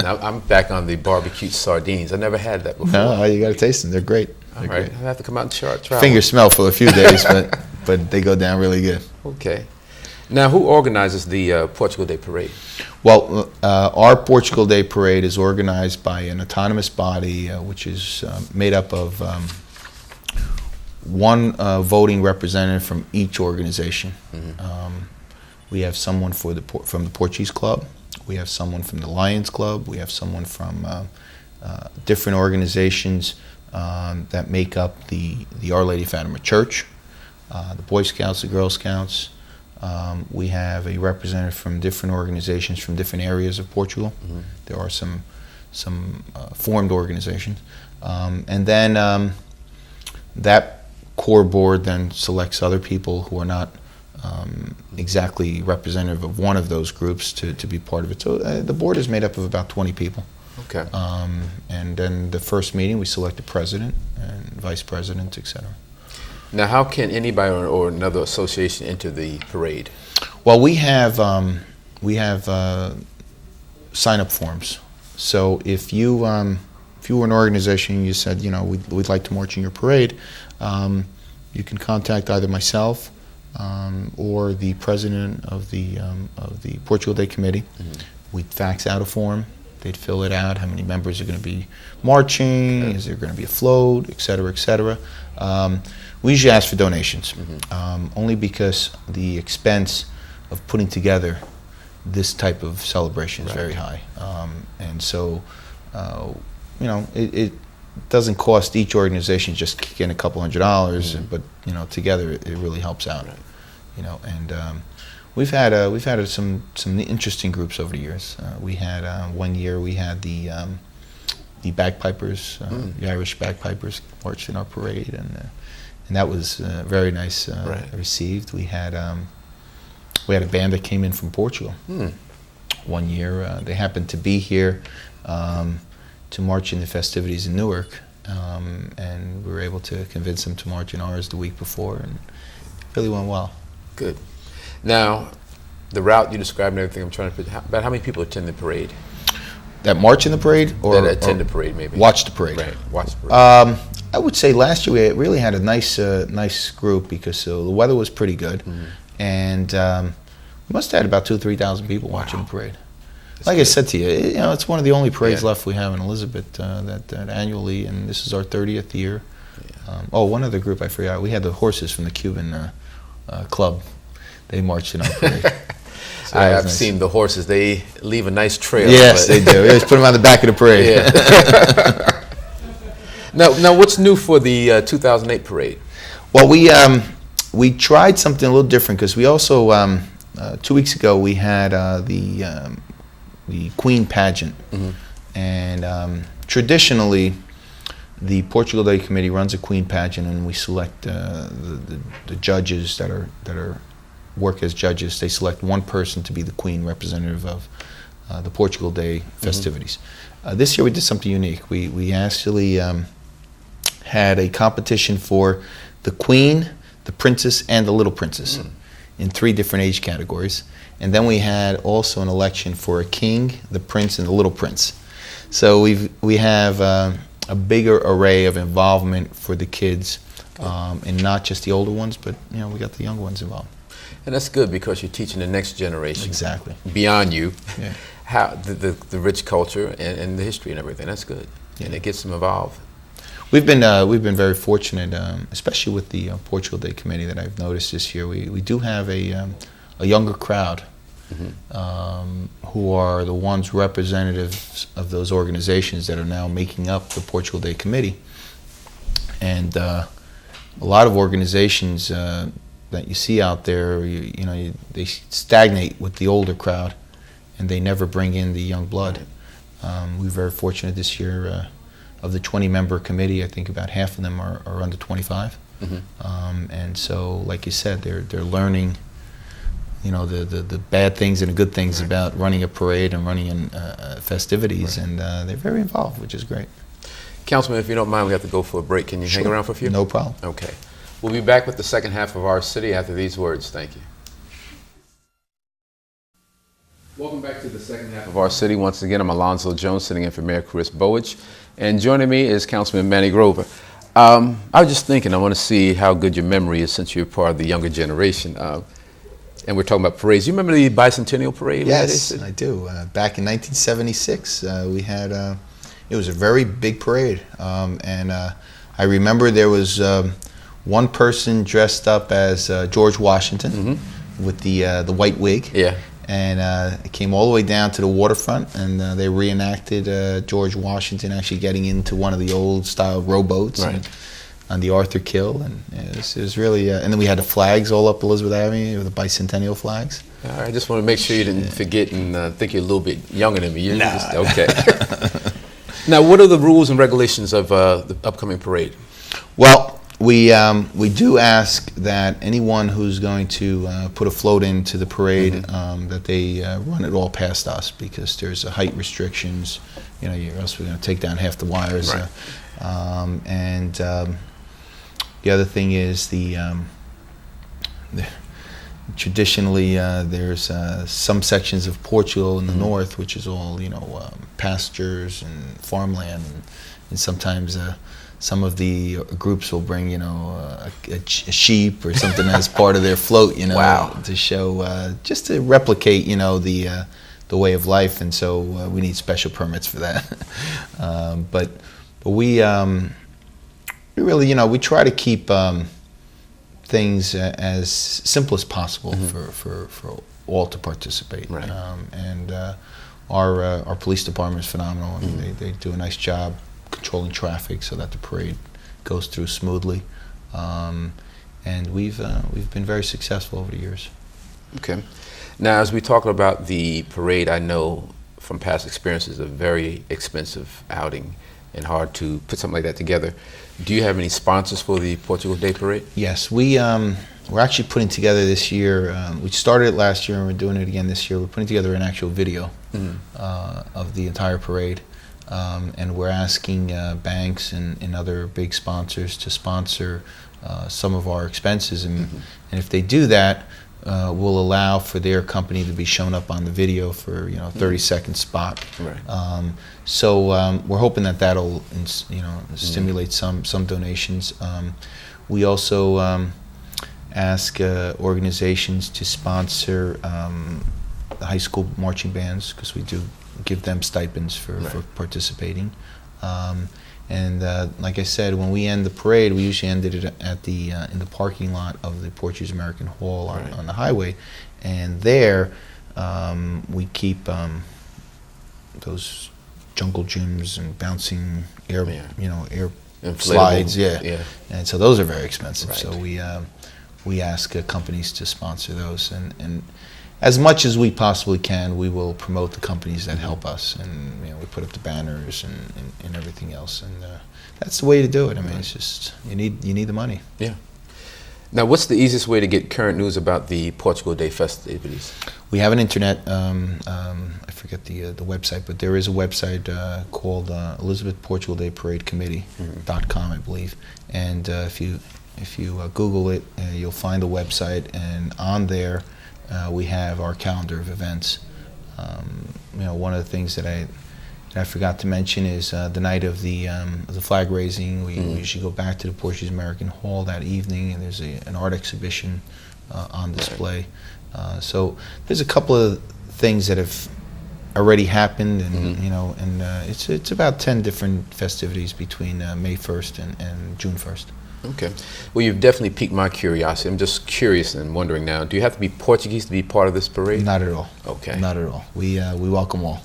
Now, I'm back on the barbecued sardines. I never had that before. No, you got to taste them. They're great. All right, I'll have to come out and try. Fingers smell for a few days, but they go down really good. Okay. Now, who organizes the Portugal Day Parade? Well, our Portugal Day Parade is organized by an autonomous body, which is made up of one voting representative from each organization. We have someone from the Portuguese Club. We have someone from the Lions Club. We have someone from different organizations that make up the Our Lady of Fatima Church, the Boy Scouts, the Girl Scouts. We have a representative from different organizations from different areas of Portugal. There are some formed organizations. And then that core board then selects other people who are not exactly representative of one of those groups to be part of it. So the board is made up of about 20 people. Okay. And then the first meeting, we select the president and vice president, etc. Now, how can anybody or another association enter the parade? Well, we have sign-up forms. So if you were an organization and you said, we'd like to march in your parade, you can contact either myself or the president of the Portugal Day Committee. We'd fax out a form. They'd fill it out. How many members are going to be marching? Is there going to be a float, et cetera, et cetera. We usually ask for donations, only because the expense of putting together this type of celebration is very high. And so, it doesn't cost each organization just kick in a couple $100, but together it really helps out. And we've had some interesting groups over the years. We had one year we had the bagpipers, the Irish bagpipers marched in our parade, and that was very nice received. We had a band that came in from Portugal. One year they happened to be here to march in the festivities in Newark, and we were able to convince them to march in ours the week before, and it really went well. Good. Now, the route you described and everything, I'm trying to put, about how many people attend the parade? That march in the parade? Or that attend the parade, maybe. Watch the parade. Right, watch the parade. I would say last year we really had a nice group because the weather was pretty good, and we must have had about 2,000 or 3,000 people watching the parade. Like I said to you, it's one of the only parades left we have in Elizabeth that annually, and this is our 30th year. One other group I forgot. We had the horses from the Cuban club. They marched in our parade. So I've seen the horses. They leave a nice trail. Yes, they do. We just put them on the back of the parade. Yeah. Now, what's new for the 2008 parade? Well, we tried something a little different because we also 2 weeks ago we had the Queen pageant, and traditionally the Portugal Day Committee runs a Queen pageant, and we select the judges that are work as judges. They select one person to be the Queen representative of the Portugal Day festivities. This year we did something unique. We actually had a competition for the Queen, the Princess, and the Little Princess in 3 different age categories. And then we had also an election for a King, the Prince, and the Little Prince. So we have a bigger array of involvement for the kids, and not just the older ones, but we got the younger ones involved. And that's good because you're teaching the next generation. Exactly. Beyond you, Yeah. how the rich culture and the history and everything. That's good, and it gets them involved. We've been very fortunate, especially with the Portugal Day Committee that I've noticed this year. We do have a younger crowd who are the ones representatives of those organizations that are now making up the Portugal Day Committee. And a lot of organizations that you see out there, they stagnate with the older crowd, and they never bring in the young blood. We're very fortunate this year. Of the 20-member committee, I think about half of them are under 25, and so, like you said, they're learning, the bad things and the good things about running a parade and running in festivities, and they're very involved, which is great. Councilman, if you don't mind, we have to go for a break. Can you hang around for a few? No problem. Okay. We'll be back with the second half of Our City after these words. Thank you. Welcome back to the second half of our city. Once again, I'm Alonzo Jones, sitting in for Mayor Chris Bowich, and joining me is Councilman Manny Grover. I was just thinking, I want to see how good your memory is since you're part of the younger generation. And we're talking about parades. You remember the Bicentennial Parade? Yes, I do. Back in 1976, we had, it was a very big parade. And I remember there was one person dressed up as George Washington with the white wig. Yeah. And it came all the way down to the waterfront, and they reenacted George Washington actually getting into one of the old style rowboats on the Arthur Kill, and it was really. And then we had the flags all up Elizabeth Avenue, the bicentennial flags. I just want to make sure you didn't forget and think you're a little bit younger than me. Okay. Now, what are the rules and regulations of the upcoming parade? Well, we do ask that anyone who's going to put a float into the parade that they run it all past us, because there's height restrictions. You know, or else we're going to take down half the wires. Right. And the other thing is traditionally there's some sections of Portugal in the north, which is all pastures and farmland, and sometimes some of the groups will bring a sheep or something as part of their float, to show just to replicate the way of life, and so we need special permits for that. But we really we try to keep things as simple as possible for all to participate. Right. And our police department is phenomenal. I mean, they do a nice job controlling traffic so that the parade goes through smoothly. And we've been very successful over the years. Okay. Now, as we talk about the parade, I know from past experiences a very expensive outing and hard to put something like that together. Do you have any sponsors for the Portugal Day Parade? Yes, we're actually putting together this year. We started it last year and we're doing it again this year. We're putting together an actual video of the entire parade, and we're asking banks and other big sponsors to sponsor some of our expenses, and if they do that, we'll allow for their company to be shown up on the video for 30-second spot. Right. So we're hoping that that'll stimulate some donations. We also ask organizations to sponsor the high school marching bands, because we do give them stipends for participating. And like I said, when we end the parade, we usually ended it at the in the parking lot of the Portuguese American Hall on the highway, and there we keep those jungle gyms and bouncing air slides, and so those are very expensive. Right. So we ask companies to sponsor those, and as much as we possibly can, we will promote the companies that help us, and we put up the banners and everything else, and that's the way to do it. I mean, it's just you need the money. Yeah. Now, what's the easiest way to get current news about the Portugal Day festivities? We have an internet. I forget the website, but there is a website called ElizabethPortugalDayParadeCommittee.com, I believe, and if you Google it, you'll find the website, and on there. We have our calendar of events. One of the things that I forgot to mention is the night of the flag raising. We usually go back to the Portuguese American Hall that evening, and there's an art exhibition on display. So there's a couple of things that have already happened, and it's about 10 different festivities between May 1st and June 1st. Okay. Well, you've definitely piqued my curiosity. I'm just curious and wondering now, do you have to be Portuguese to be part of this parade? Not at all. Okay. Not at all. We welcome all.